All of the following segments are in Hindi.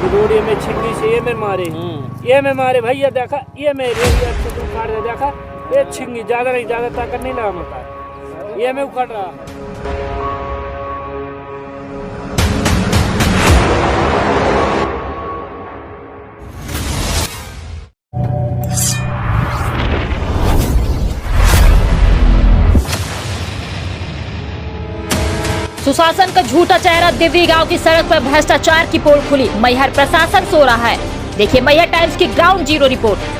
रोड ये में छिंगी से ये में मारे भैया देखा ये में उखाड़ दे देखा ये छिंगी ज्यादा नहीं, ज्यादा ताकत नहीं लगा मका ये में उखाड़ रहा। सुशासन का झूठा चेहरा, देवरी गांव की सड़क पर भ्रष्टाचार की पोल खुली। मैहर प्रशासन सो रहा है। देखिए मैहर टाइम्स की ग्राउंड जीरो रिपोर्ट।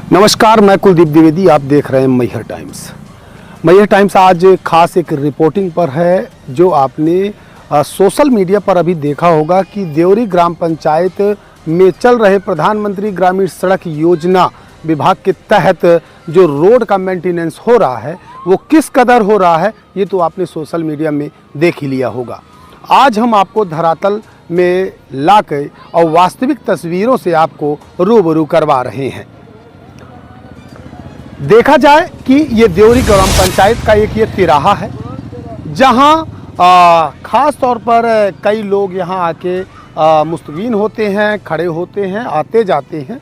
नमस्कार, मैं कुलदीप द्विवेदी, आप देख रहे हैं मैहर टाइम्स। मैहर टाइम्स आज खास एक रिपोर्टिंग पर है जो आपने सोशल मीडिया पर अभी देखा होगा कि देवरी ग्राम पंचायत में चल रहे प्रधानमंत्री ग्रामीण सड़क योजना विभाग के तहत जो रोड का मेंटेनेंस हो रहा है वो किस कदर हो रहा है ये तो आपने सोशल मीडिया में देख ही लिया होगा। आज हम आपको धरातल में लाकर और वास्तविक तस्वीरों से आपको रूबरू करवा रहे हैं। देखा जाए कि ये देवरी ग्राम पंचायत का एक ये तिराहा है जहां ख़ास तौर पर कई लोग यहां आके मुस्तकीन होते हैं, खड़े होते हैं, आते जाते हैं।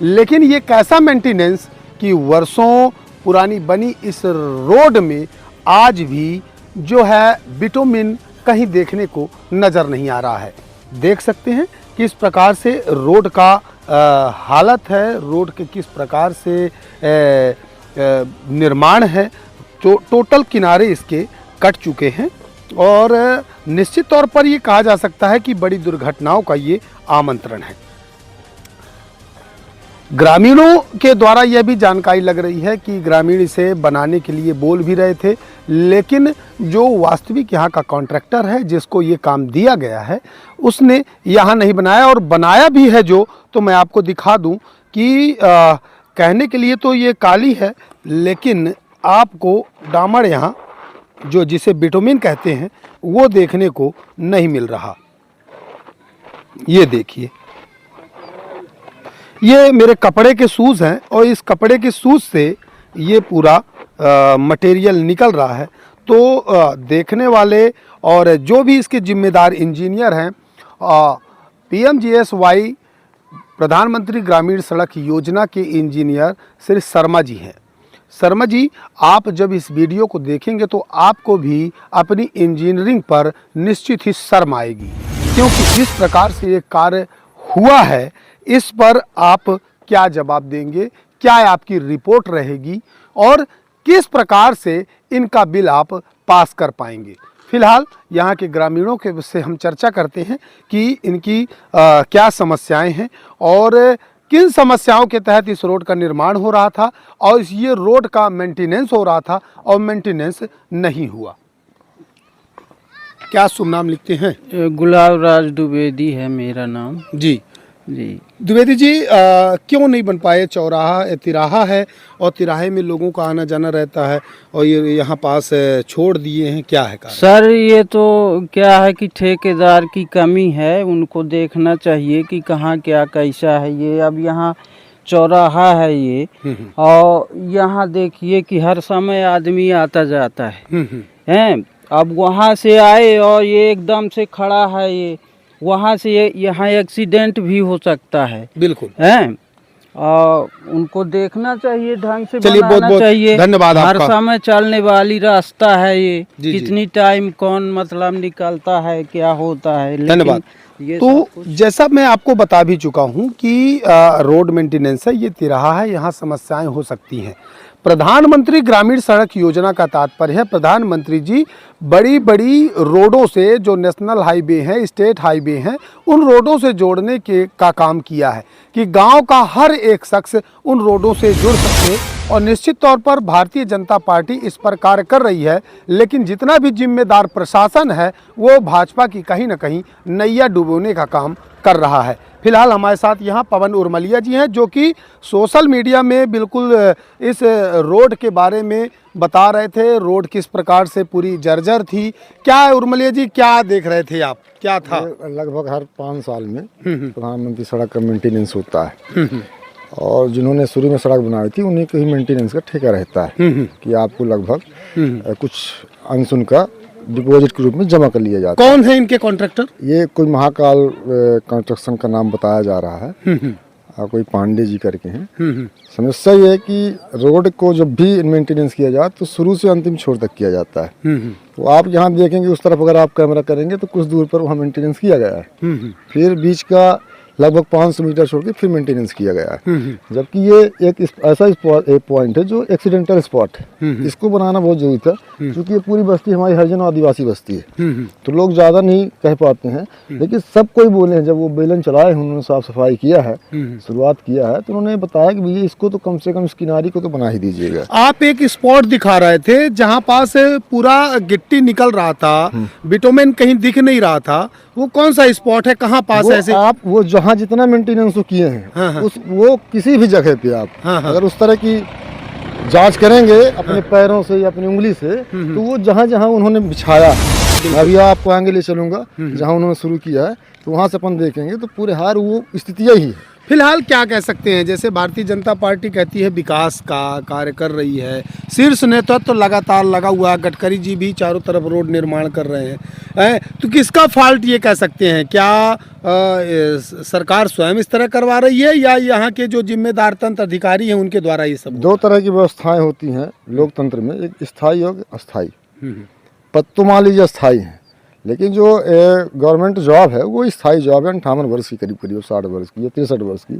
लेकिन ये कैसा मेंटेनेंस कि वर्षों पुरानी बनी इस रोड में आज भी जो है बिटुमिन कहीं देखने को नज़र नहीं आ रहा है। देख सकते हैं कि इस प्रकार से रोड का हालत है, रोड के किस प्रकार से निर्माण है। तो टोटल किनारे इसके कट चुके हैं और निश्चित तौर पर ये कहा जा सकता है कि बड़ी दुर्घटनाओं का ये आमंत्रण है। ग्रामीणों के द्वारा यह भी जानकारी लग रही है कि ग्रामीण इसे बनाने के लिए बोल भी रहे थे, लेकिन जो वास्तविक यहाँ का कॉन्ट्रैक्टर है जिसको ये काम दिया गया है उसने यहाँ नहीं बनाया, और बनाया भी है जो तो मैं आपको दिखा दूं कि कहने के लिए तो ये काली है लेकिन आपको डामर यहाँ जो जिसे बिटुमिन कहते हैं वो देखने को नहीं मिल रहा। ये देखिए, ये मेरे कपड़े के शूज़ हैं और इस कपड़े के शूज़ से ये पूरा मटेरियल निकल रहा है। तो देखने वाले और जो भी इसके जिम्मेदार इंजीनियर हैं, PMGSY प्रधानमंत्री ग्रामीण सड़क योजना के इंजीनियर श्री शर्मा जी हैं। शर्मा जी, आप जब इस वीडियो को देखेंगे तो आपको भी अपनी इंजीनियरिंग पर निश्चित ही शर्म आएगी, क्योंकि जिस प्रकार से ये कार्य हुआ है इस पर आप क्या जवाब देंगे, क्या आपकी रिपोर्ट रहेगी और किस प्रकार से इनका बिल आप पास कर पाएंगे। फिलहाल यहाँ के ग्रामीणों के से हम चर्चा करते हैं कि इनकी क्या समस्याएं हैं और किन समस्याओं के तहत इस रोड का निर्माण हो रहा था और ये रोड का मेंटेनेंस हो रहा था और मेंटेनेंस नहीं हुआ। क्या शुभ नाम लिखते हैं? गुलाब राज द्विवेदी है मेरा नाम। जी जी द्विवेदी जी, क्यों नहीं बन पाए? चौराहा तिराहा है और तिराहे में लोगों का आना जाना रहता है और ये यहाँ पास छोड़ दिए हैं, क्या है कारण? सर, ये तो क्या है कि ठेकेदार की कमी है, उनको देखना चाहिए कि कहाँ क्या कैसा है। ये अब यहाँ चौराहा है ये, और यहाँ देखिए कि हर समय आदमी आता जाता है हैं। अब वहाँ से आए और ये एकदम से खड़ा है, ये वहाँ से यहाँ एक्सीडेंट भी हो सकता है। बिल्कुल हैं, और उनको देखना चाहिए, ढंग से चलिए, बनाना बहुत चाहिए। धन्यवाद हर आपका। समय चलने वाली रास्ता है ये, जी, कितनी टाइम कौन मतलब निकलता है, क्या होता है। धन्यवाद। ये तो जैसा मैं आपको बता भी चुका हूँ कि रोड मेंटेनेंस है, ये तिराहा है, यहाँ समस्याएं हो सकती हैं। प्रधानमंत्री ग्रामीण सड़क योजना का तात्पर्य है प्रधानमंत्री जी बड़ी बड़ी रोडों से, जो नेशनल हाईवे हैं, स्टेट हाईवे हैं, उन रोडों से जोड़ने के का काम किया है कि गांव का हर एक शख्स उन रोडों से जुड़ सके। और निश्चित तौर पर भारतीय जनता पार्टी इस पर कार्य कर रही है, लेकिन जितना भी जिम्मेदार प्रशासन है वो भाजपा की कहीं ना कहीं नैया डुबोने का काम कर रहा है। फिलहाल हमारे साथ यहाँ पवन उर्मलिया जी हैं, जो कि सोशल मीडिया में बिल्कुल इस रोड के बारे में बता रहे थे। रोड किस प्रकार से पूरी जर्जर थी। क्या है उर्मलिया जी, क्या देख रहे थे आप, क्या था? लगभग हर 5 साल में प्रधानमंत्री सड़क का मेंटेनेंस होता है और जिन्होंने शुरू में सड़क बनाई थी उन्हीं को ही मेंटेनेंस का ठेका रहता है कि आपको लगभग कुछ अंश उनका डिपॉजिट के रूप में जमा कर लिया जाता है। कौन है इनके कॉन्ट्रैक्टर? ये कोई महाकाल कंस्ट्रक्शन का नाम बताया जा रहा है और कोई पांडे जी करके हैं। समस्या ये है कि रोड को जब भी मेंटेनेंस किया जाए तो शुरू से अंतिम छोर तक किया जाता है। तो आप यहाँ देखेंगे उस तरफ अगर आप कैमरा करेंगे तो कुछ दूर पर वहाँ मेंटेनेंस किया गया है, फिर बीच का लगभग 500 मीटर छोड़ के फिर मेंटेनेंस किया गया है। जबकि ये एक ऐसा पॉइंट है जो एक्सीडेंटल स्पॉट है, इसको बनाना बहुत जरूरी था क्योंकि ये पूरी बस्ती हमारी हरिजन आदिवासी बस्ती है। तो लोग ज़्यादा नहीं कह पाते हैं, लेकिन सब कोई बोले हैं। जब वो बेलन चलाए उन्होंने साफ सफाई किया है, शुरुआत किया है, तो उन्होंने बताया कि भैया इसको तो कम से कम इस किनारे को तो बना ही दीजिएगा। आप एक स्पॉट दिखा रहे थे जहाँ पास पूरा गिट्टी निकल रहा था, बिटुमेन कहीं दिख नहीं रहा था। वो कौन सा स्पॉट है, कहाँ पास है? ऐसे आप वो जहाँ जितना मेंटेनेंस किए हैं उस वो किसी भी जगह पे आप अगर उस तरह की जांच करेंगे अपने पैरों से या अपनी उंगली से, तो वो जहाँ जहाँ उन्होंने बिछाया, अभी आपको आगे ले चलूंगा जहाँ उन्होंने शुरू किया है, तो वहाँ से अपन देखेंगे तो पूरे हार वो स्थितियाँ ही है। फिलहाल क्या कह सकते हैं, जैसे भारतीय जनता पार्टी कहती है विकास का कार्य कर रही है, शीर्ष नेतृत्व तो लगातार लगा हुआ है, गडकरी जी भी चारों तरफ रोड निर्माण कर रहे हैं, तो किसका फॉल्ट ये कह सकते हैं? क्या सरकार स्वयं इस तरह करवा रही है या यहाँ के जो जिम्मेदार तंत्र अधिकारी हैं उनके द्वारा ये सब? दो तरह की व्यवस्थाएं होती हैं लोकतंत्र में, एक स्थायी और अस्थायी। तो मान लीजिए अस्थायी है, लेकिन जो गवर्नमेंट जॉब है वो स्थायी जॉब है, 58 वर्ष की करीब 60 वर्ष की या 63 वर्ष की।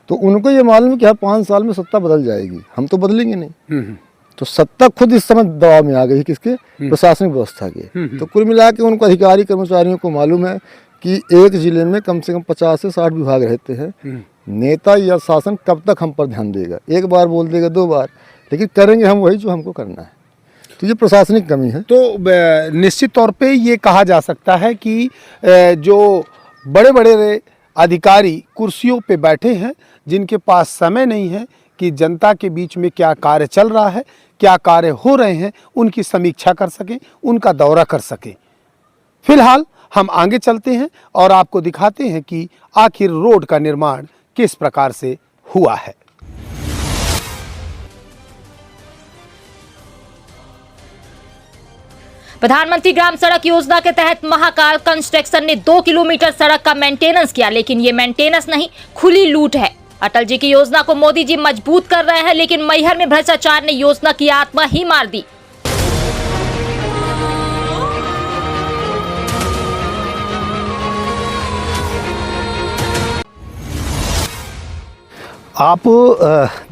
तो उनको ये मालूम है कि हर 5 साल में सत्ता बदल जाएगी, हम तो बदलेंगे नहीं। तो सत्ता खुद इस समय दबाव में आ गई है, किसके? प्रशासनिक व्यवस्था के। तो कुल मिला के उनको अधिकारी कर्मचारियों को मालूम है कि एक जिले में कम से कम 50 से 60 विभाग रहते हैं। नेता या शासन कब तक हम पर ध्यान देगा? एक बार बोल देगा, 2 बार, लेकिन करेंगे हम वही जो हमको करना है। तो ये प्रशासनिक कमी है। तो निश्चित तौर पे ये कहा जा सकता है कि जो बड़े बड़े अधिकारी कुर्सियों पे बैठे हैं, जिनके पास समय नहीं है कि जनता के बीच में क्या कार्य चल रहा है, क्या कार्य हो रहे हैं, उनकी समीक्षा कर सकें, उनका दौरा कर सकें। फिलहाल हम आगे चलते हैं और आपको दिखाते हैं कि आखिर रोड का निर्माण किस प्रकार से हुआ है। प्रधानमंत्री ग्राम सड़क योजना के तहत महाकाल कंस्ट्रक्शन ने 2 किलोमीटर सड़क का मेंटेनेंस किया, लेकिन ये मेंटेनेंस नहीं, खुली लूट है। अटल जी की योजना को मोदी जी मजबूत कर रहे हैं, लेकिन मैहर में भ्रष्टाचार ने योजना की आत्मा ही मार दी। आप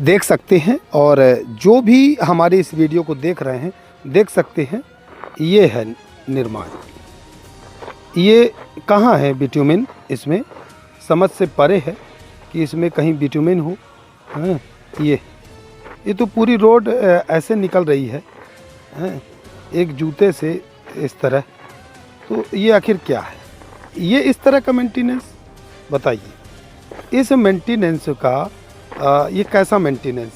देख सकते हैं और जो भी हमारे इस वीडियो को देख रहे हैं देख सकते हैं, ये है निर्माण। ये कहाँ है बिटुमेन? इसमें समझ से परे है कि इसमें कहीं बिटुमेन हो। हाँ, ये तो पूरी रोड ऐसे निकल रही है, एक जूते से इस तरह। तो ये आखिर क्या है? ये इस तरह का मेंटेनेंस बताइए। इस मेंटेनेंस का ये कैसा मेंटेनेंस,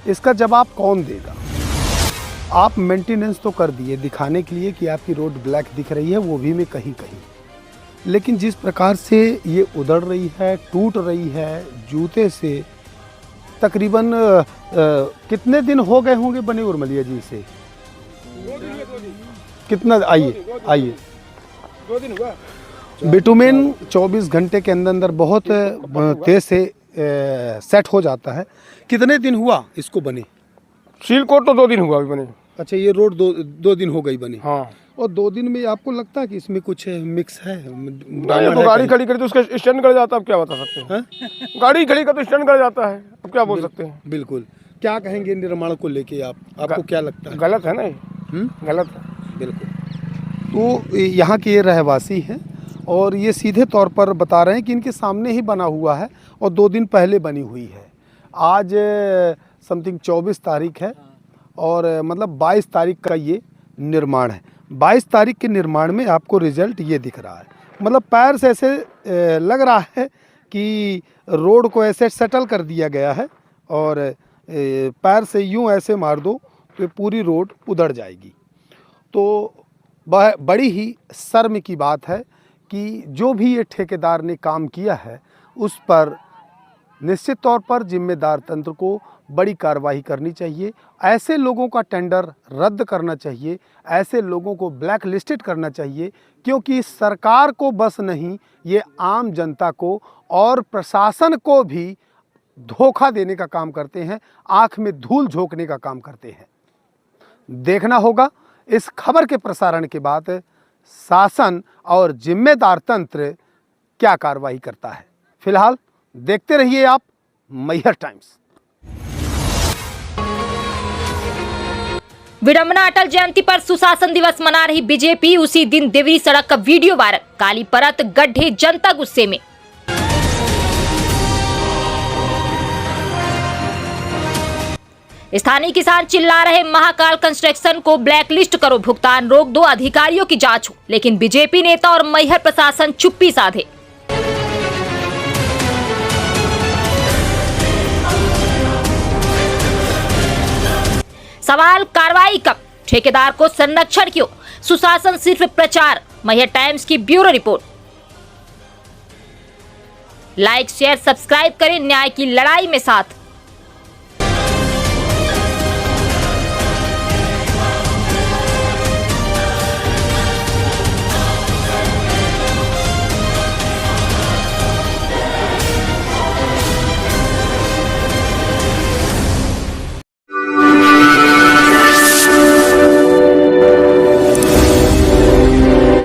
इसका जवाब कौन देगा? आप मेंटेनेंस तो कर दिए दिखाने के लिए कि आपकी रोड ब्लैक दिख रही है, वो भी में कहीं कहीं, लेकिन जिस प्रकार से ये उधड़ रही है, टूट रही है जूते से, तकरीबन कितने दिन हो गए होंगे बने उर्मलिया जी से? 2 दिन। कितना? आइए 2 दिन हुआ। बिटुमेन 24 घंटे के अंदर अंदर बहुत तेज से सेट हो जाता है। कितने दिन हुआ इसको बने? सील कोट तो 2 दिन हुआ अभी बने। अच्छा, ये रोड दो दिन हो गई बनी। हाँ। और 2 दिन में आपको लगता है कि इसमें कुछ मिक्स है? तो गाड़ी खड़ी करी तो उसका स्टैंड कर जाता है, अब क्या बता सकते हैं? गाड़ी खड़ी का तो स्टैंड कर जाता है, अब क्या बोल सकते हैं? बिल्कुल। क्या कहेंगे निर्माण को लेके आपको क्या लगता है? गलत है ना ये? गलत है बिल्कुल। तो यहाँ के ये रहवासी हैं और ये सीधे तौर पर बता रहे हैं कि इनके सामने ही बना हुआ है और 2 दिन पहले बनी हुई है। आज समथिंग 24 तारीख है और मतलब 22 तारीख का ये निर्माण है। 22 तारीख के निर्माण में आपको रिजल्ट ये दिख रहा है। मतलब पैर से ऐसे लग रहा है कि रोड को ऐसे सेटल कर दिया गया है और पैर से यूं ऐसे मार दो तो पूरी रोड उधड़ जाएगी। तो बड़ी ही शर्म की बात है कि जो भी ये ठेकेदार ने काम किया है उस पर निश्चित तौर पर जिम्मेदार तंत्र को बड़ी कार्रवाई करनी चाहिए। ऐसे लोगों का टेंडर रद्द करना चाहिए, ऐसे लोगों को ब्लैक लिस्टेड करना चाहिए, क्योंकि सरकार को बस नहीं, ये आम जनता को और प्रशासन को भी धोखा देने का काम करते हैं, आंख में धूल झोंकने का काम करते हैं। देखना होगा इस खबर के प्रसारण के बाद शासन और जिम्मेदार तंत्र क्या कार्रवाई करता है। फिलहाल देखते रहिए आप मैहर टाइम्स। विडंबना, अटल जयंती पर सुशासन दिवस मना रही बीजेपी, उसी दिन देवरी सड़क का वीडियो वायरल, काली परत, गड्ढे, जनता गुस्से में। स्थानीय किसान चिल्ला रहे महाकाल कंस्ट्रक्शन को ब्लैकलिस्ट करो, भुगतान रोक दो, अधिकारियों की जांच हो, लेकिन बीजेपी नेता और मैहर प्रशासन चुप्पी साधे। सवाल, कार्रवाई कब? ठेकेदार को संरक्षण क्यों? सुशासन सिर्फ प्रचार। मैहर टाइम्स की bureau report. Like, share, subscribe करें न्याय की लड़ाई में साथ।